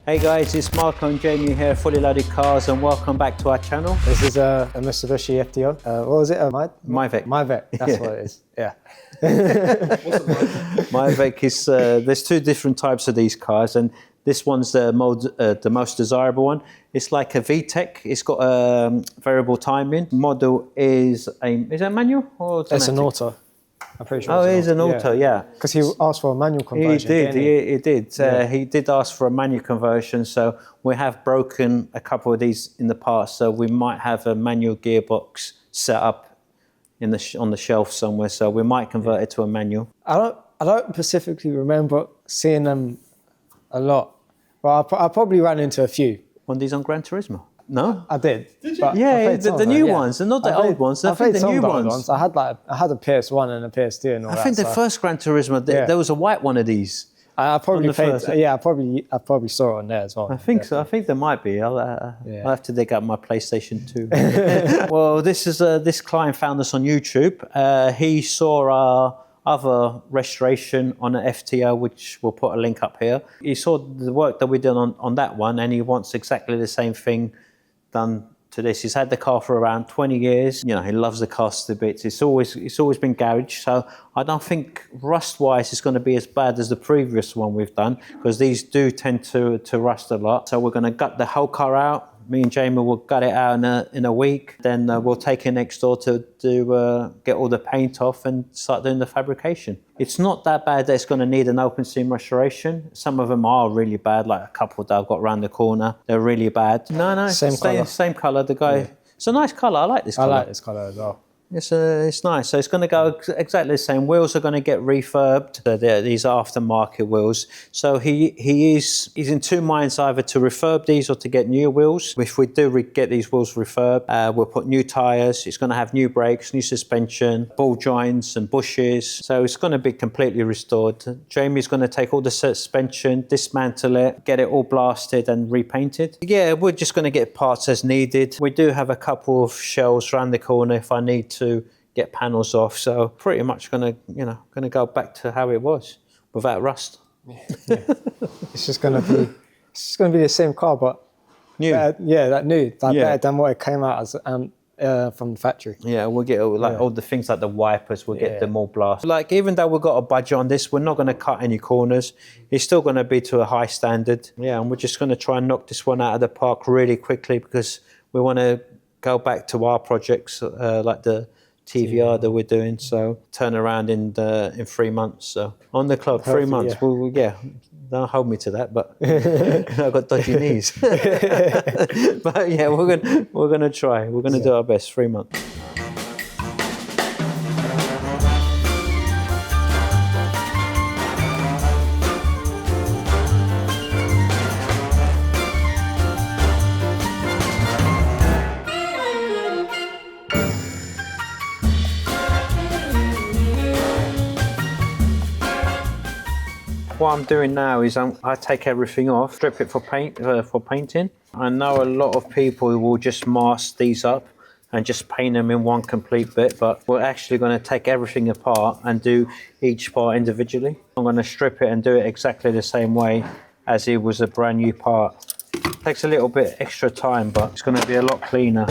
Hey guys, it's Marco and Jamie here, Fully Loaded Cars, and welcome back to our channel. This is a Mitsubishi FTO. What was it? Myvec. Myvec, that's what it is. Yeah. Myvec is, there's two different types of these cars, and this one's the most desirable one. It's like a VTEC. It's got a variable timing. Model is it a manual or automatic? It's an auto. I'm pretty sure. Oh, it is an auto, yeah. Because he asked for a manual conversion. He did. He did ask for a manual conversion, so we have broken a couple of these in the past, so we might have a manual gearbox set up on the shelf somewhere, so we might convert it to a manual. I don't specifically remember seeing them a lot, but I probably ran into a few. One of these on Gran Turismo? No? I did. But yeah, the new ones, and not the old ones. I think the new ones. I had a PS1 and a PS2 and all that. I think the first Gran Turismo, there was a white one of these. I probably played. Yeah, I probably saw it on there as well. I think so. I think there might be. I'll have to dig up my PlayStation 2. Well, this client found us on YouTube. He saw our other restoration on an FTO, which we'll put a link up here. He saw the work that we did on that one, and he wants exactly the same thing done to this. He's had the car for around 20 years. You know, he loves the car to bits. It's always been garage, so I don't think rust-wise it's going to be as bad as the previous one we've done, because these do tend to rust a lot. So we're going to gut the whole car out. Me and Jamie will gut it out in a week. Then we'll take it next door to get all the paint off and start doing the fabrication. It's not that bad that it's going to need an open seam restoration. Some of them are really bad, like a couple that I've got around the corner. They're really bad. No, same colour. The guy, it's a nice colour. I like this colour. I like this colour as well. It's nice. So it's going to go exactly the same. Wheels are going to get refurbed. These are aftermarket wheels. So he's in two minds, either to refurb these or to get new wheels. If we do get these wheels refurbed, we'll put new tyres. It's going to have new brakes, new suspension, ball joints and bushes. So it's going to be completely restored. Jamie's going to take all the suspension, dismantle it, get it all blasted and repainted. Yeah, we're just going to get parts as needed. We do have a couple of shells around the corner if I need to get panels off, so pretty much gonna go back to how it was without rust. Yeah. It's just gonna be the same car, but new. Better than what it came out as from the factory. Yeah, we'll get all the things like the wipers. We'll get them all blasted. Like, even though we've got a budget on this, we're not going to cut any corners. It's still going to be to a high standard. Yeah, and we're just going to try and knock this one out of the park really quickly, because we want to go back to our projects like the TVR that we're doing. So turn around in 3 months. So on the clock, 3 months. Yeah. Don't hold me to that, but I've got dodgy knees. But yeah, we're gonna try. We're gonna do our best. 3 months. What I'm doing now is I take everything off, strip it for painting. I know a lot of people will just mask these up and just paint them in one complete bit, but we're actually going to take everything apart and do each part individually. I'm going to strip it and do it exactly the same way as it was a brand new part. It takes a little bit extra time, but it's going to be a lot cleaner.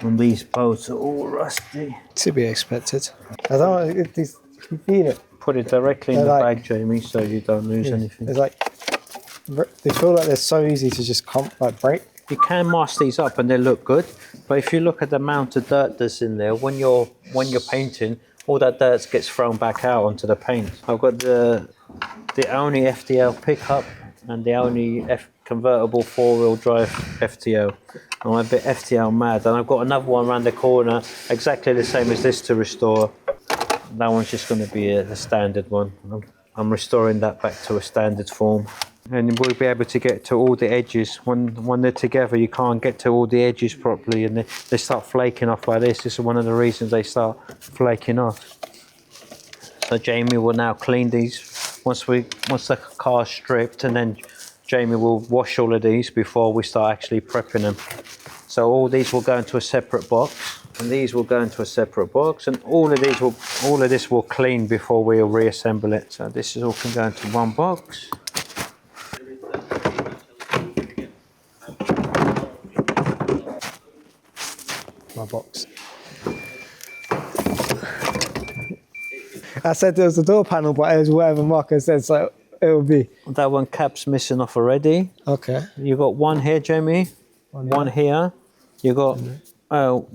And these bolts are all rusty. To be expected. I don't know if you feel it. Put it directly in the bag, Jamie, so you don't lose anything. It's like, they feel like they're so easy to just break. You can mask these up and they look good, but if you look at the amount of dirt that's in there, when you're painting, all that dirt gets thrown back out onto the paint. I've got the only FTL pickup and the only convertible 4-wheel drive FTO. I'm a bit FTL mad, and I've got another one around the corner, exactly the same as this to restore. That one's just going to be a standard one. I'm restoring that back to a standard form. And we'll be able to get to all the edges. When they're together, you can't get to all the edges properly, and they start flaking off like this. This is one of the reasons they start flaking off. So Jamie will now clean these once the car's stripped, and then Jamie will wash all of these before we start actually prepping them. So all these will go into a separate box, and these will go into a separate box, and all of this will clean before we'll reassemble it. So this is all can go into one box. my box. I said there was a door panel, but it was whatever Marco said, so it will be. That one cap's missing off already. Okay. You got one here, Jamie. One here. You got,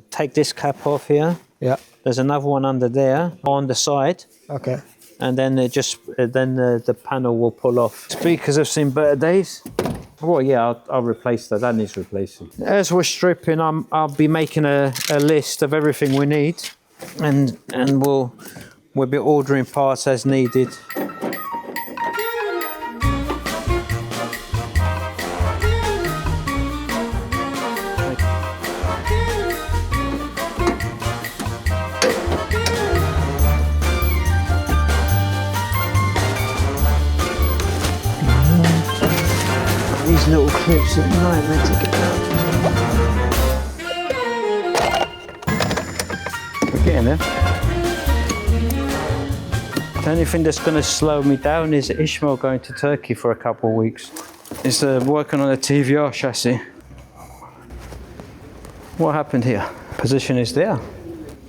take this cap off here. Yeah. There's another one under there on the side. Okay. And then it just, the panel will pull off. Speakers have seen better days. Well, yeah, I'll replace that. That needs replacing. As we're stripping, I'll be making a list of everything we need, and we'll be ordering parts as needed. These little clips at night, they take it down. We're getting there. The only thing that's going to slow me down is Ishmael going to Turkey for a couple of weeks. He's working on a TVR chassis. What happened here? Position is there.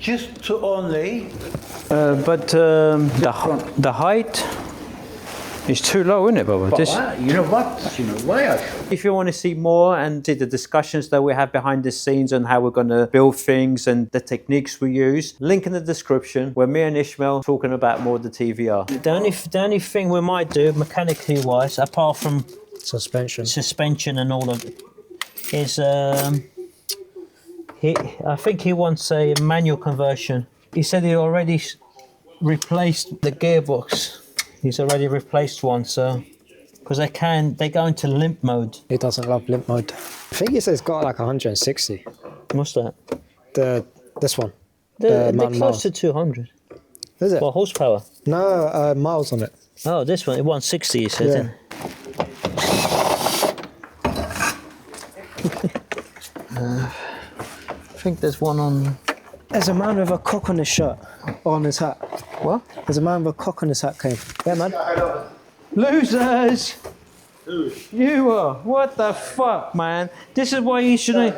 Just to only. But the height is too low, isn't it, Bubba? You know what? You know why? If you want to see more and see the discussions that we have behind the scenes on how we're going to build things and the techniques we use, link in the description where me and Ishmael talking about more of the TVR. The only thing we might do mechanically wise, apart from suspension and all of it, is I think he wants a manual conversion. He said he already replaced the gearbox. He's already replaced one, so because they go into limp mode. He doesn't love limp mode. I think he says it's got like 160. What's that? This one. They're close to 200. Is it? What horsepower? No, miles on it. Oh, this one, 160. He says. Yeah. I think there's one on. There's a man with a cock on his shirt, or on his hat. What? There's a man with a cock on his hat came. Yeah, man. Losers! You are. What the fuck, man? This is why you shouldn't.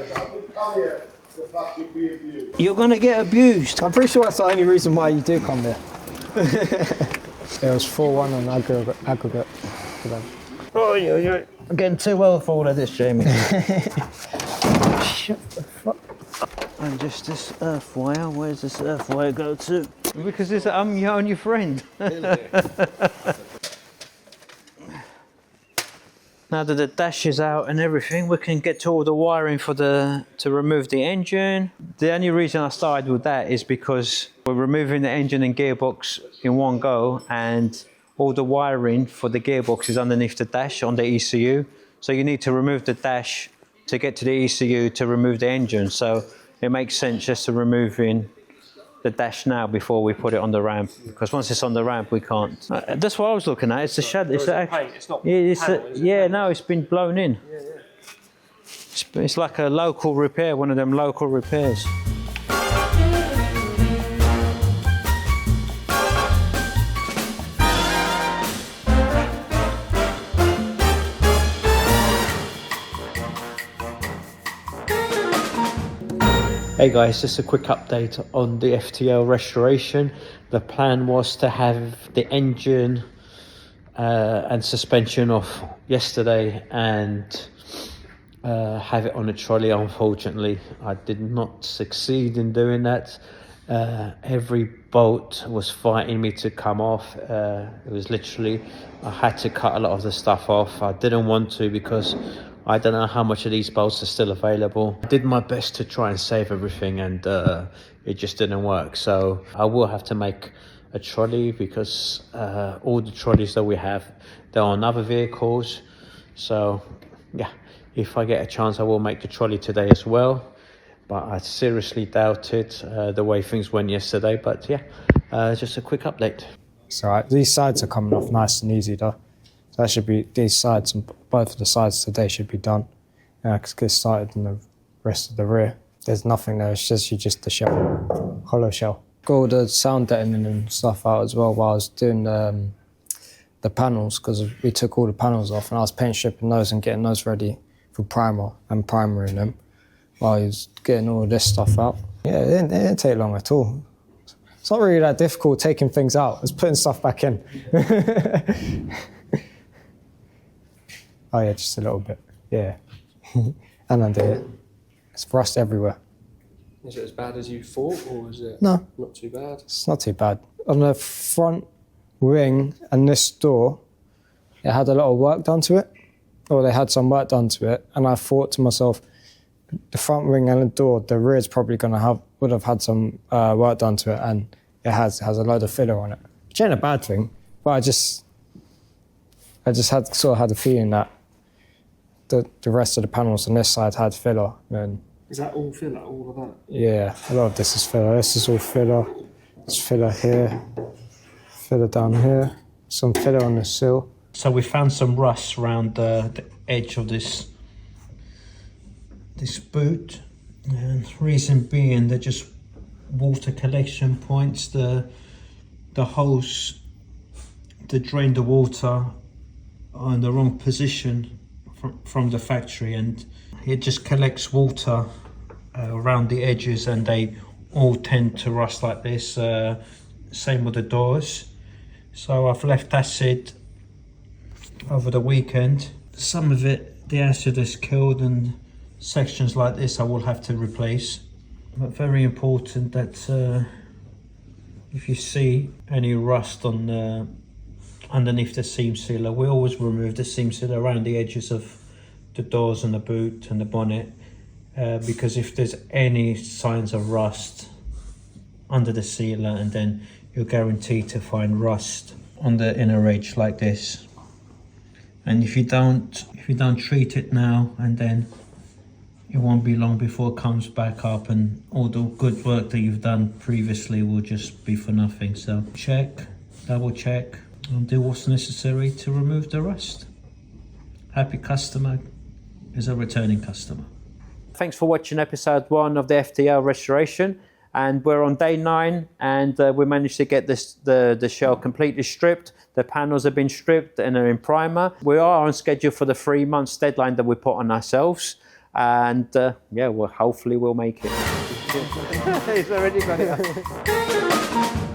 You're gonna get abused. I'm pretty sure that's the only reason why you do come there. It was 4-1 on aggregate for them. Oh, you're getting too well for all of this, Jamie. Shut the fuck. And just this earth wire, where's this earth wire go to? Because I'm your only friend. Now that the dash is out and everything, we can get to all the wiring to remove the engine. The only reason I started with that is because we're removing the engine and gearbox in one go, and all the wiring for the gearbox is underneath the dash on the ECU. So you need to remove the dash to get to the ECU to remove the engine. So it makes sense just to remove the dash now before we put it on the ramp, because once it's on the ramp we can't. That's what I was looking at. It's the shadow. It's not no, it's been blown in. It's like a local repair, one of them local repairs. Hey guys, just a quick update on the FTO restoration. The plan was to have the engine and suspension off yesterday and have it on a trolley. Unfortunately, I did not succeed in doing that. Every bolt was fighting me to come off. It was literally, I had to cut a lot of the stuff off. I didn't want to because I don't know how much of these bolts are still available. I did my best to try and save everything, and it just didn't work. So I will have to make a trolley, because all the trolleys that we have, they're on other vehicles. So yeah, if I get a chance, I will make the trolley today as well. But I seriously doubt it, the way things went yesterday. But yeah, just a quick update. It's all right. These sides are coming off nice and easy though. So that should be, these sides and both of the sides today should be done. I can get started on the rest of the rear. There's nothing there, it's just the shell, hollow shell. Got all the sound deadening and stuff out as well while I was doing the panels, because we took all the panels off and I was paint stripping those and getting those ready for primer and primering them. while he was getting all this stuff out. Yeah, it didn't take long at all. It's not really that difficult taking things out. It's putting stuff back in. Oh yeah, just a little bit. Yeah. And under it. It's rust everywhere. Is it as bad as you thought, or is it No. not too bad? It's not too bad. On the front wing and this door, it had a lot of work done to it. Or they had some work done to it. And I thought to myself, the front wing and the door, the rear's probably would have had some work done to it, and it has a load of filler on it. Which ain't a bad thing, but I just had a feeling that the rest of the panels on this side had filler. And Is that all filler, all of that? yeah, a lot of this is filler. This is all filler. There's filler here, filler down here, some filler on the sill. So we found some rust around the edge of this boot, and reason being they're just water collection points. The hose that drain the water are in the wrong position from the factory, and it just collects water around the edges, and they all tend to rust like this. Same with the doors. So I've left acid over the weekend. Some of it, the acid has killed, and sections like this I will have to replace. But very important that if you see any rust on underneath the seam sealer, we always remove the seam sealer around the edges of the doors and the boot and the bonnet, because if there's any signs of rust under the sealer, and then you're guaranteed to find rust on the inner edge like this. And if you don't treat it now, and then it won't be long before it comes back up, and all the good work that you've done previously will just be for nothing. So check, double check, and do what's necessary to remove the rust. Happy customer is a returning customer. Thanks for watching episode 1 of the FTO restoration, and we're on day 9, and we managed to get the shell completely stripped. The panels have been stripped and are in primer. We are on schedule for the 3 months deadline that we put on ourselves, and yeah, hopefully we'll make it. He's already got it.